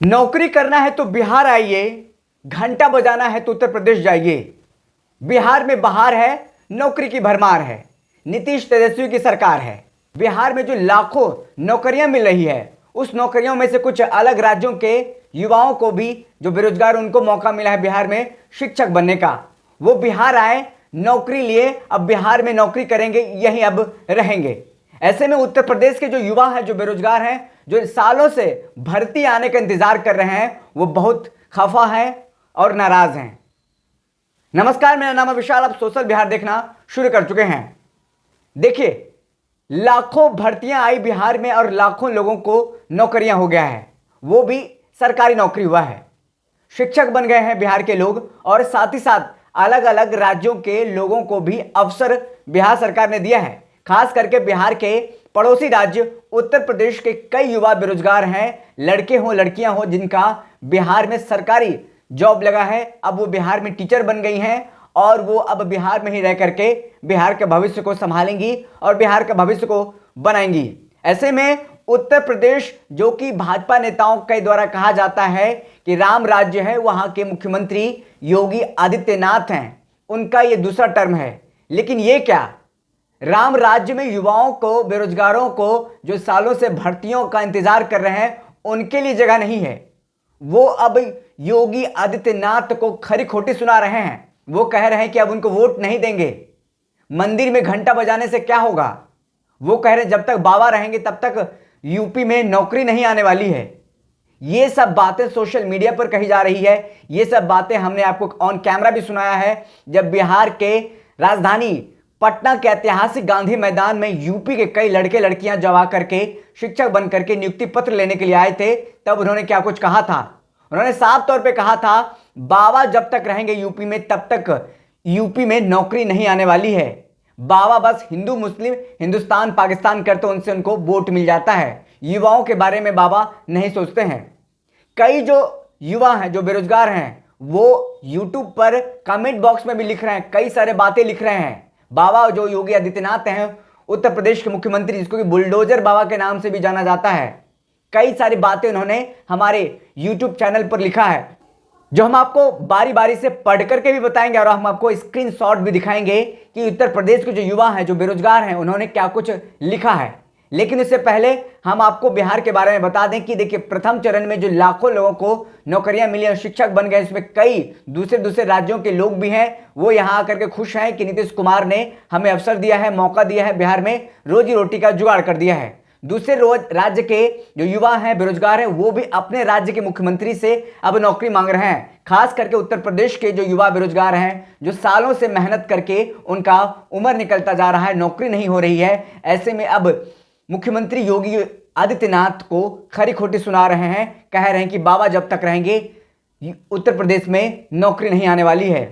नौकरी करना है तो बिहार आइए, घंटा बजाना है तो उत्तर प्रदेश जाइए। बिहार में बहार है, नौकरी की भरमार है। नीतीश तेजस्वी की सरकार है। बिहार में जो लाखों नौकरियां मिल रही है, उस नौकरियों में से कुछ अलग राज्यों के युवाओं को भी जो बेरोजगार, उनको मौका मिला है बिहार में शिक्षक बनने का। वो बिहार आए, नौकरी लिए, अब बिहार में नौकरी करेंगे, यहीं अब रहेंगे। ऐसे में उत्तर प्रदेश के जो युवा हैं, जो बेरोजगार हैं, जो सालों से भर्ती आने का इंतजार कर रहे हैं, वो बहुत खफा हैं और नाराज हैं। नमस्कार, मेरा नाम है विशाल। आप सोशल बिहार देखना शुरू कर चुके हैं। देखिए, लाखों भर्तियां आई बिहार में और लाखों लोगों को नौकरियां हो गया है, वो भी सरकारी नौकरी हुआ है। शिक्षक बन गए हैं बिहार के लोग, और साथ ही साथ अलग अलग राज्यों के लोगों को भी अवसर बिहार सरकार ने दिया है। खास करके बिहार के पड़ोसी राज्य उत्तर प्रदेश के कई युवा बेरोजगार हैं, लड़के हों लड़कियां हों, जिनका बिहार में सरकारी जॉब लगा है। अब वो बिहार में टीचर बन गई हैं और वो अब बिहार में ही रह करके बिहार के भविष्य को संभालेंगी और बिहार के भविष्य को बनाएंगी। ऐसे में उत्तर प्रदेश, जो कि भाजपा नेताओं के द्वारा कहा जाता है कि राम राज्य है, वहां के मुख्यमंत्री योगी आदित्यनाथ हैं, उनका ये दूसरा टर्म है। लेकिन ये क्या, राम राज्य में युवाओं को, बेरोजगारों को, जो सालों से भर्तियों का इंतजार कर रहे हैं, उनके लिए जगह नहीं है। वो अब योगी आदित्यनाथ को खरी खोटी सुना रहे हैं। वो कह रहे हैं कि अब उनको वोट नहीं देंगे। मंदिर में घंटा बजाने से क्या होगा? वो कह रहे हैं जब तक बाबा रहेंगे तब तक यूपी में नौकरी नहीं आने वाली है। ये सब बातें सोशल मीडिया पर कही जा रही है। ये सब बातें हमने आपको ऑन कैमरा भी सुनाया है, जब बिहार के राजधानी पटना के ऐतिहासिक गांधी मैदान में यूपी के कई लड़के लड़कियां जमा करके शिक्षक बन करके नियुक्ति पत्र लेने के लिए आए थे। तब उन्होंने क्या कुछ कहा था? उन्होंने साफ तौर पे कहा था, बाबा जब तक रहेंगे यूपी में तब तक यूपी में नौकरी नहीं आने वाली है। बाबा बस हिंदू मुस्लिम, हिंदुस्तान पाकिस्तान करते, उनसे उनको वोट मिल जाता है। युवाओं के बारे में बाबा नहीं सोचते हैं। कई जो युवा हैं, जो बेरोजगार हैं, वो यूट्यूब पर कमेंट बॉक्स में भी लिख रहे हैं, कई सारे बातें लिख रहे हैं। बाबा जो योगी आदित्यनाथ हैं, उत्तर प्रदेश के मुख्यमंत्री, जिसको कि बुलडोजर बाबा के नाम से भी जाना जाता है, कई सारी बातें उन्होंने हमारे यूट्यूब चैनल पर लिखा है, जो हम आपको बारी बारी से पढ़ करके भी बताएंगे और हम आपको स्क्रीनशॉट भी दिखाएंगे कि उत्तर प्रदेश के जो युवा हैं, जो बेरोजगार हैं, उन्होंने क्या कुछ लिखा है। लेकिन इससे पहले हम आपको बिहार के बारे में बता दें कि देखिए, प्रथम चरण में जो लाखों लोगों को नौकरियां मिली और शिक्षक बन गए, इसमें कई दूसरे दूसरे राज्यों के लोग भी हैं। वो यहां आकर के खुश हैं कि नीतीश कुमार ने हमें अवसर दिया है, मौका दिया है, बिहार में रोजी रोटी का जुगाड़ कर दिया है। दूसरे राज्य के जो युवा हैं, बेरोजगार हैं, वो भी अपने राज्य के मुख्यमंत्री से अब नौकरी मांग रहे हैं। खास करके उत्तर प्रदेश के जो युवा बेरोजगार हैं, जो सालों से मेहनत करके उनका उम्र निकलता जा रहा है, नौकरी नहीं हो रही है। ऐसे में अब मुख्यमंत्री योगी आदित्यनाथ को खरी खोटी सुना रहे हैं, कह रहे हैं कि बाबा जब तक रहेंगे उत्तर प्रदेश में नौकरी नहीं आने वाली है।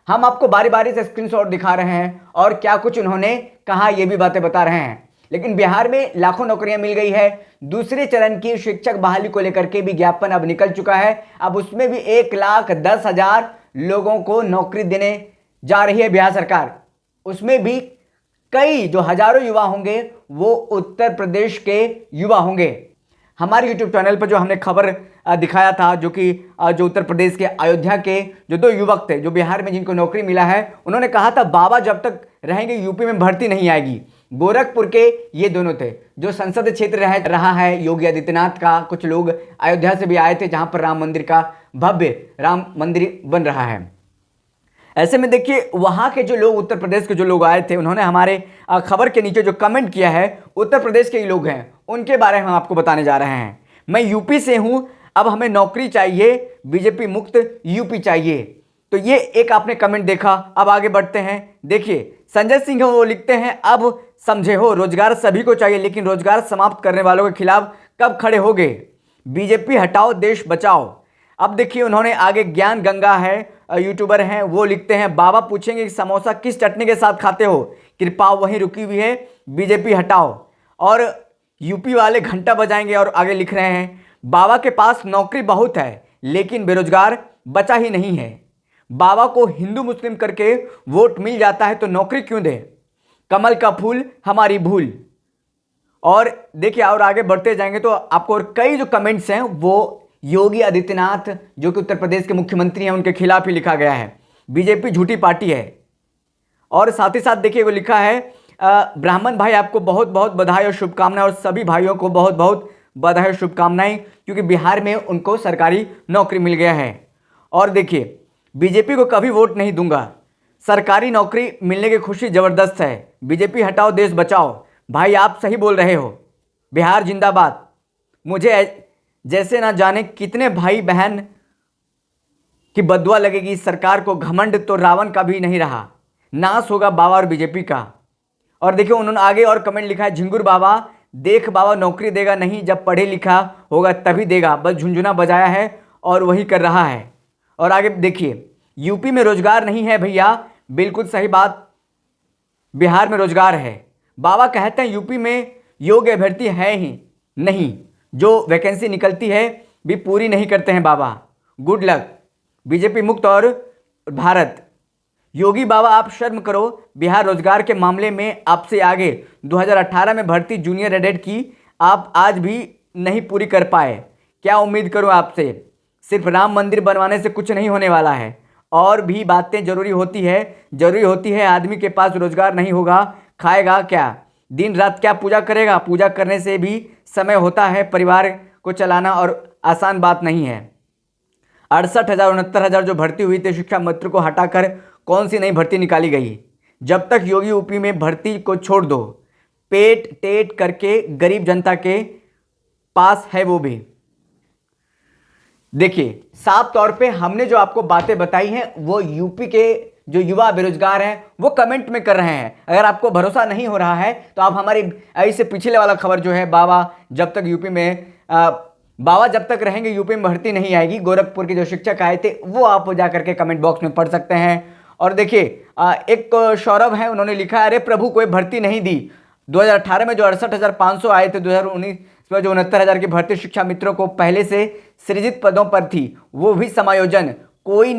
हम आपको बारी बारी से स्क्रीनशॉट दिखा रहे हैं और क्या कुछ उन्होंने कहा, ये भी बातें बता रहे हैं। लेकिन बिहार में लाखों नौकरियां मिल गई है। दूसरे चरण की शिक्षक बहाली को लेकर के भी ज्ञापन अब निकल चुका है। अब उसमें भी 1,10,000 लोगों को नौकरी देने जा रही है बिहार सरकार। उसमें भी कई जो हजारों युवा होंगे, वो उत्तर प्रदेश के युवा होंगे। हमारे यूट्यूब चैनल पर जो हमने खबर दिखाया था, जो उत्तर प्रदेश के अयोध्या के जो 2 युवक थे, जो बिहार में जिनको नौकरी मिला है, उन्होंने कहा था बाबा जब तक रहेंगे यूपी में भर्ती नहीं आएगी। गोरखपुर के ये दोनों थे, जो संसदीय क्षेत्र रहा है योगी आदित्यनाथ का। कुछ लोग अयोध्या से भी आए थे, जहां पर राम मंदिर का भव्य राम मंदिर बन रहा है। ऐसे में देखिए, वहां के जो लोग, उत्तर प्रदेश के जो लोग आए थे, उन्होंने हमारे खबर के नीचे जो कमेंट किया है, उत्तर प्रदेश के ही लोग हैं, उनके बारे में हम आपको बताने जा रहे हैं। मैं यूपी से हूं, अब हमें नौकरी चाहिए, बीजेपी मुक्त यूपी चाहिए। तो ये एक आपने कमेंट देखा। अब आगे बढ़ते हैं। देखिए, संजय सिंह वो लिखते हैं, अब समझे हो, रोजगार सभी को चाहिए, लेकिन रोजगार समाप्त करने वालों के खिलाफ कब खड़े होगे? बीजेपी हटाओ, देश बचाओ। अब देखिए, उन्होंने आगे, ज्ञान गंगा है, यूट्यूबर हैं, वो लिखते हैं, बाबा पूछेंगे कि समोसा किस चटनी के साथ खाते हो? कृपा वहीं रुकी हुई है, बीजेपी हटाओ। और यूपी वाले घंटा बजाएंगे और आगे लिख रहे हैं, बाबा के पास नौकरी बहुत है, लेकिन बेरोजगार बचा ही नहीं है। बाबा को हिंदू मुस्लिम करके वोट मिल जाता है तो नौकरी क्यों दें? कमल का फूल हमारी भूल। और देखिए, और आगे बढ़ते जाएंगे तो आपको और कई जो कमेंट्स हैं वो योगी आदित्यनाथ जो कि उत्तर प्रदेश के मुख्यमंत्री हैं उनके खिलाफ ही लिखा गया है। बीजेपी झूठी पार्टी है। और साथ ही साथ देखिए वो लिखा है ब्राह्मण भाई आपको बहुत बहुत बधाई और शुभकामनाएं, और सभी भाइयों को बहुत बहुत बधाई और शुभकामनाएं, क्योंकि बिहार में उनको सरकारी नौकरी मिल गया है। और देखिए बीजेपी को कभी वोट नहीं दूंगा, सरकारी नौकरी मिलने की खुशी ज़बरदस्त है। बीजेपी हटाओ देश बचाओ। भाई आप सही बोल रहे हो, बिहार जिंदाबाद। मुझे जैसे ना जाने कितने भाई बहन की बदुआ लगेगी इस सरकार को। घमंड तो रावण का भी नहीं रहा, नाश होगा बाबा और बीजेपी का। और देखिए उन्होंने आगे और कमेंट लिखा है, झिंगुर बाबा देख बाबा नौकरी देगा नहीं, जब पढ़े लिखा होगा तभी देगा, बस झुंझुना बजाया है और वही कर रहा है। और आगे देखिए यूपी में रोजगार नहीं है भैया, बिल्कुल सही बात, बिहार में रोजगार है। बाबा कहते हैं यूपी में योग्य अभ्यर्थी है ही नहीं, जो वैकेंसी निकलती है भी पूरी नहीं करते हैं बाबा। गुड लक बीजेपी मुक्त और भारत। योगी बाबा आप शर्म करो, बिहार रोजगार के मामले में आपसे आगे। 2018 में भर्ती जूनियर एडेड की आप आज भी नहीं पूरी कर पाए, क्या उम्मीद करूं आपसे। सिर्फ राम मंदिर बनवाने से कुछ नहीं होने वाला है, और भी बातें जरूरी होती है। आदमी के पास रोजगार नहीं होगा, खाएगा क्या, दिन रात क्या पूजा करेगा। पूजा करने से भी समय होता है, परिवार को चलाना और आसान बात नहीं है। 68,000 69,000 जो भर्ती हुई थी शिक्षा मंत्री को हटाकर कौन सी नई भर्ती निकाली गई। जब तक योगी यूपी में भर्ती को छोड़ दो, पेट टेट करके गरीब जनता के पास है वो भी। देखिए साफ तौर पे हमने जो आपको बातें बताई हैं वो यूपी के जो युवा बेरोजगार हैं वो कमेंट में कर रहे हैं। अगर आपको भरोसा नहीं हो रहा है तो आप हमारी इससे पिछले वाला खबर जो है बाबा जब तक यूपी में बाबा जब तक रहेंगे यूपी में भर्ती नहीं आएगी, गोरखपुर के जो शिक्षक आए थे वो आप जा करके कमेंट बॉक्स में पढ़ सकते हैं। और देखिए एक सौरभ है, उन्होंने लिखा अरे प्रभु कोई भर्ती नहीं दी। 2018 में जो 68,500 आए थे, 2019 में जो 69,000 की भर्ती शिक्षा मित्रों को पहले से सृजित पदों पर थी, वो भी समायोजन, कोई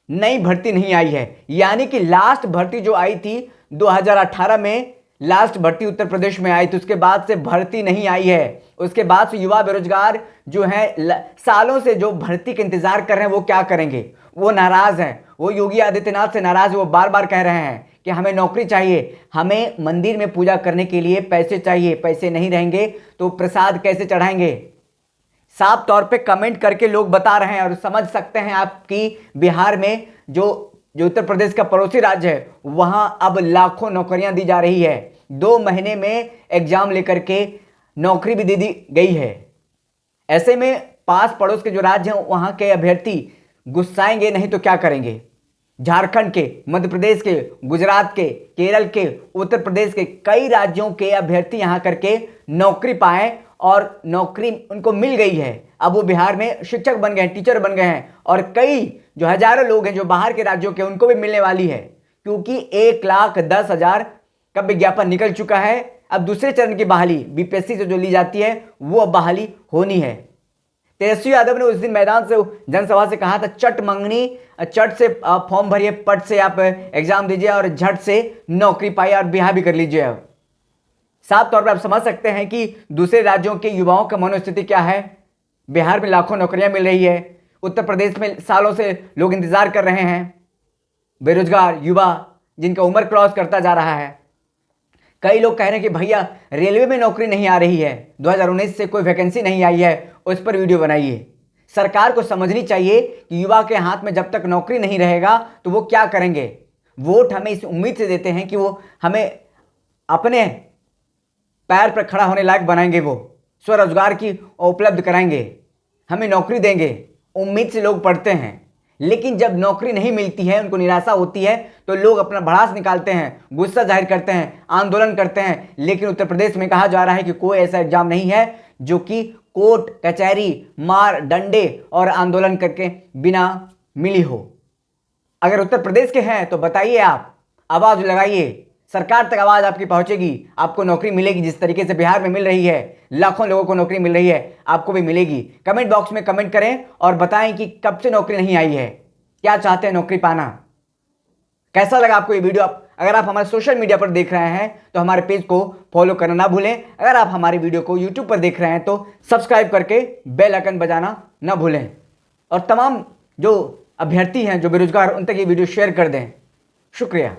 नई भर्ती नहीं आई है। यानी कि लास्ट भर्ती जो आई थी 2018 में, लास्ट भर्ती उत्तर प्रदेश में आई थी, उसके बाद से भर्ती नहीं आई है। उसके बाद से युवा बेरोजगार जो है सालों से जो भर्ती के इंतजार कर रहे हैं वो क्या करेंगे, वो नाराज हैं, वो योगी आदित्यनाथ से नाराज है। वो बार बार कह रहे हैं कि हमें नौकरी चाहिए, हमें मंदिर में पूजा करने के लिए पैसे चाहिए, पैसे नहीं रहेंगे तो प्रसाद कैसे चढ़ाएंगे। साफ तौर पे कमेंट करके लोग बता रहे हैं और समझ सकते हैं आपकी बिहार में जो उत्तर प्रदेश का पड़ोसी राज्य है वहां अब लाखों नौकरियां दी जा रही है। 2 महीने में एग्जाम लेकर के नौकरी भी दे दी गई है। ऐसे में पास पड़ोस के जो राज्य हैं वहां के अभ्यर्थी गुस्साएंगे नहीं तो क्या करेंगे। झारखंड के, मध्य प्रदेश के, गुजरात के, केरल के, उत्तर प्रदेश के कई राज्यों के अभ्यर्थी यहां करके नौकरी पाए और नौकरी उनको मिल गई है। अब वो बिहार में शिक्षक बन गए हैं, टीचर बन गए हैं, और कई जो हजारों लोग हैं जो बाहर के राज्यों के उनको भी मिलने वाली है, क्योंकि 1,10,000 का विज्ञापन निकल चुका है। अब दूसरे चरण की बहाली बीपीएससी से जो ली जाती है वो अब बहाली होनी है। तेजस्वी यादव ने उस दिन मैदान से जनसभा से कहा था चट मंगनी, चट से फॉर्म भरिए, पट से आप एग्जाम दीजिए और झट से नौकरी पाइए और बिहार भी कर लीजिए। अब साफ तौर पर आप समझ सकते हैं कि दूसरे राज्यों के युवाओं का मनोस्थिति क्या है। बिहार में लाखों नौकरियां मिल रही है, उत्तर प्रदेश में सालों से लोग इंतजार कर रहे हैं, बेरोजगार युवा जिनका उम्र क्रॉस करता जा रहा है। कई लोग कह रहे हैं कि भैया रेलवे में नौकरी नहीं आ रही है, 2019 से कोई वैकेंसी नहीं आई है, उस पर वीडियो बनाइए। सरकार को समझनी चाहिए कि युवा के हाथ में जब तक नौकरी नहीं रहेगा तो वो क्या करेंगे। वोट हमें इस उम्मीद से देते हैं कि वो हमें अपने पैर पर खड़ा होने लायक बनाएंगे, वो स्वरोजगार की उपलब्ध कराएंगे, हमें नौकरी देंगे, उम्मीद से लोग पढ़ते हैं। लेकिन जब नौकरी नहीं मिलती है, उनको निराशा होती है, तो लोग अपना भड़ास निकालते हैं, गुस्सा जाहिर करते हैं, आंदोलन करते हैं। लेकिन उत्तर प्रदेश में कहा जा रहा है कि कोई ऐसा एग्जाम नहीं है जो कि कोर्ट कचहरी, मार डंडे और आंदोलन करके बिना मिली हो। अगर उत्तर प्रदेश के हैं तो बताइए, आप आवाज लगाइए, सरकार तक आवाज आपकी पहुंचेगी, आपको नौकरी मिलेगी। जिस तरीके से बिहार में मिल रही है, लाखों लोगों को नौकरी मिल रही है, आपको भी मिलेगी। कमेंट बॉक्स में कमेंट करें और बताएं कि कब से नौकरी नहीं आई है, क्या चाहते हैं नौकरी पाना। कैसा लगा आपको ये वीडियो? अगर आप हमारे सोशल मीडिया पर देख रहे हैं तो हमारे पेज को फॉलो करना ना भूलें। अगर आप हमारी वीडियो को यूट्यूब पर देख रहे हैं तो सब्सक्राइब करके बेल आइकन बजाना ना भूलें। और तमाम जो अभ्यर्थी हैं, जो बेरोजगार, उन तक ये वीडियो शेयर कर दें। शुक्रिया।